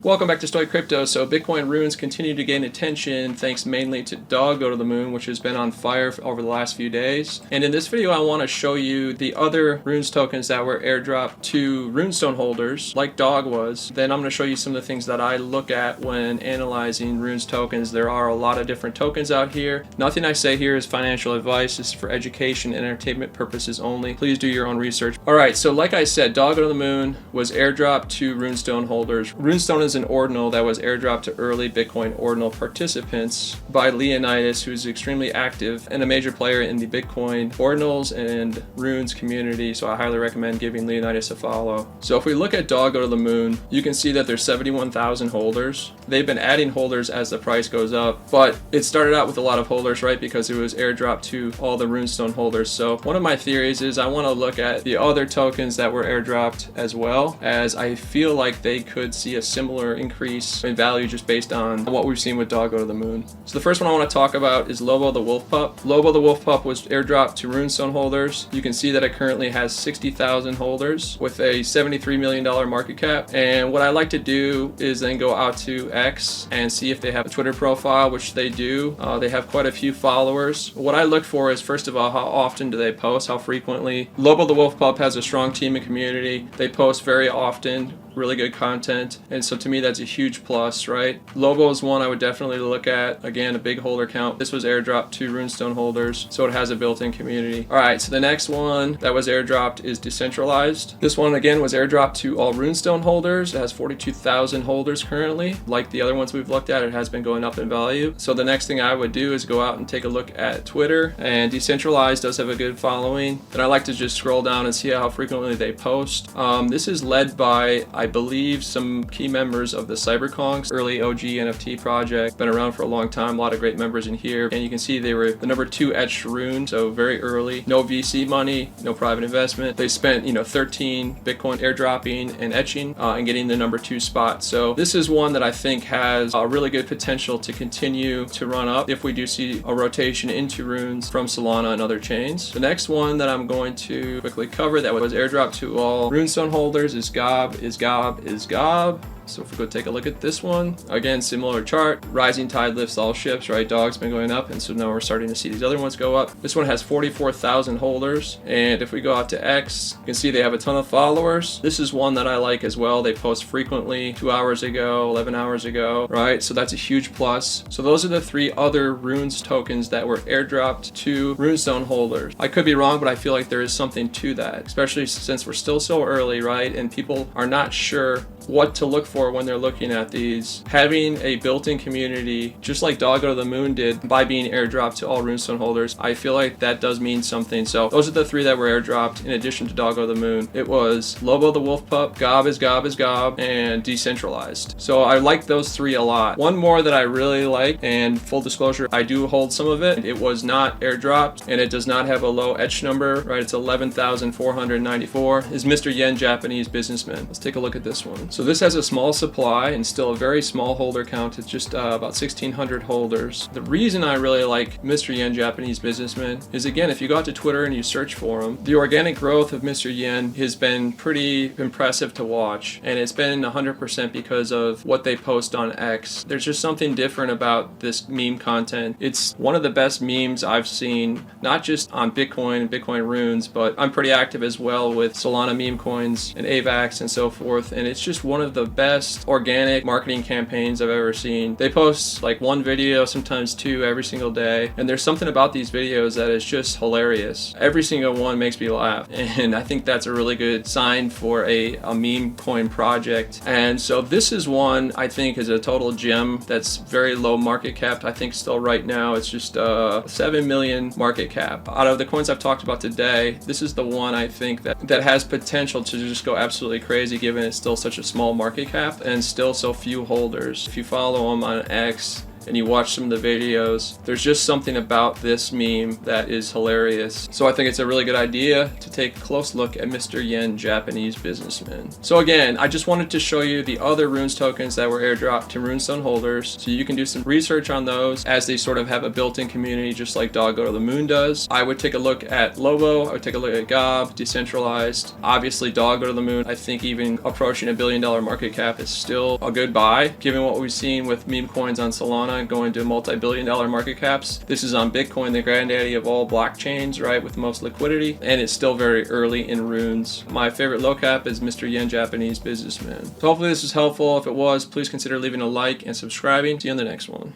Welcome back to Stoic Crypto. So Bitcoin runes continue to gain attention thanks mainly to Dog Go to the Moon, which has been on fire over the last few days. And in this video, I want to show you the other runes tokens that were airdropped to Runestone holders, like Dog was. Then I'm going to show you some of the things that I look at when analyzing runes tokens. There are a lot of different tokens out here. Nothing I say here is financial advice. This is for education and entertainment purposes only. Please do your own research. All right, so like I said, Dog Go to the Moon was airdropped to Runestone holders. Runestone is an ordinal that was airdropped to early Bitcoin Ordinal participants by Leonidas, who's extremely active and a major player in the Bitcoin Ordinals and runes community, so I highly recommend giving Leonidas a follow. So if we look at Dog Go to the Moon, you can see that there's 71,000 holders. They've been adding holders as the price goes up, but it started out with a lot of holders, right, because it was airdropped to all the Runestone holders. So one of my theories is I want to look at the other tokens that were airdropped as well, as I feel like they could see a similar increase in value just based on what we've seen with Dog Go to the Moon. So the first one I want to talk about is Lobo the Wolf Pup. Lobo the Wolf Pup was airdropped to Runestone holders. You can see that it currently has 60,000 holders with a $73 million market cap. And what I like to do is then go out to X and see if they have a Twitter profile, which they do. They have quite a few followers. What I look for is, first of all, how often do they post, how frequently. Lobo the Wolf Pup has a strong team and community. They post very often, really good content, and so to me that's a huge plus, right? Lobo is one I would definitely look at. Again, a big holder count. This was airdropped to Runestone holders, so it has a built-in community. All right, so the next one that was airdropped is Decentralized. This one again was airdropped to all Runestone holders. It has 42,000 holders currently. Like the other ones we've looked at, it has been going up in value. So the next thing I would do is go out and take a look at Twitter, and Decentralized does have a good following. Then I like to just scroll down and see how frequently they post. This is led by, I believe, some key members of the CyberKongs, early OG NFT project. Been around for a long time, a lot of great members in here. And you can see they were the number 2 etched rune, so very early. No VC money, no private investment. They spent, 13 Bitcoin airdropping and etching and getting the number 2 spot. So this is one that I think has a really good potential to continue to run up if we do see a rotation into runes from Solana and other chains. The next one that I'm going to quickly cover that was airdropped to all Runestone holders is Gob. So if we go take a look at this one, again, similar chart, rising tide lifts all ships, right? Dog's been going up, and so now we're starting to see these other ones go up. This one has 44,000 holders, and if we go out to X, you can see they have a ton of followers. This is one that I like as well. They post frequently, 2 hours ago, 11 hours ago, right? So that's a huge plus. So those are the 3 other runes tokens that were airdropped to Runestone holders. I could be wrong, but I feel like there is something to that, especially since we're still so early, right? And people are not sure what to look for when they're looking at these. Having a built-in community, just like Dog Go to the Moon did by being airdropped to all Runestone holders, I feel like that does mean something. So those are the 3 that were airdropped in addition to Dog Go to the Moon. It was Lobo the Wolf Pup, Gob, and Decentralized. So I like those 3 a lot. One more that I really like, and full disclosure, I do hold some of it. It was not airdropped, and it does not have a low etch number, right? It's 11,494, is MrYen, Japanese businessman. Let's take a look at this one. So this has a small supply and still a very small holder count. It's just about 1,600 holders. The reason I really like MrYen, Japanese businessman, is again, if you go out to Twitter and you search for him, the organic growth of MrYen has been pretty impressive to watch, and it's been 100% because of what they post on X. There's just something different about this meme content. It's one of the best memes I've seen, not just on Bitcoin and Bitcoin runes, but I'm pretty active as well with Solana meme coins and AVAX and so forth, and it's just one of the best organic marketing campaigns I've ever seen. They post like 1 video, sometimes 2 every single day, and there's something about these videos that is just hilarious. Every single one makes me laugh, and I think that's a really good sign for a meme coin project. And so this is one I think is a total gem that's very low market cap. I think still right now it's just 7 million market cap. Out of the coins I've talked about today, this is the one I think that has potential to just go absolutely crazy, given it's still such a small market cap and still so few holders. If you follow them on X, and you watch some of the videos, there's just something about this meme that is hilarious. So I think it's a really good idea to take a close look at MrYen, Japanese businessman. So again, I just wanted to show you the other Runes tokens that were airdropped to Runestone holders, so you can do some research on those as they sort of have a built-in community just like Dog Go to the Moon does. I would take a look at Lobo, I would take a look at Gob, Decentralized. Obviously Dog Go to the Moon, I think even approaching $1 billion market cap is still a good buy, given what we've seen with meme coins on Solana going to multi-billion dollar market caps. This is on Bitcoin, the granddaddy of all blockchains, right, with the most liquidity, and it's still very early in Runes. My favorite low cap is MrYen, Japanese businessman. So hopefully this was helpful. If it was, please consider leaving a like and subscribing. See you on the next one.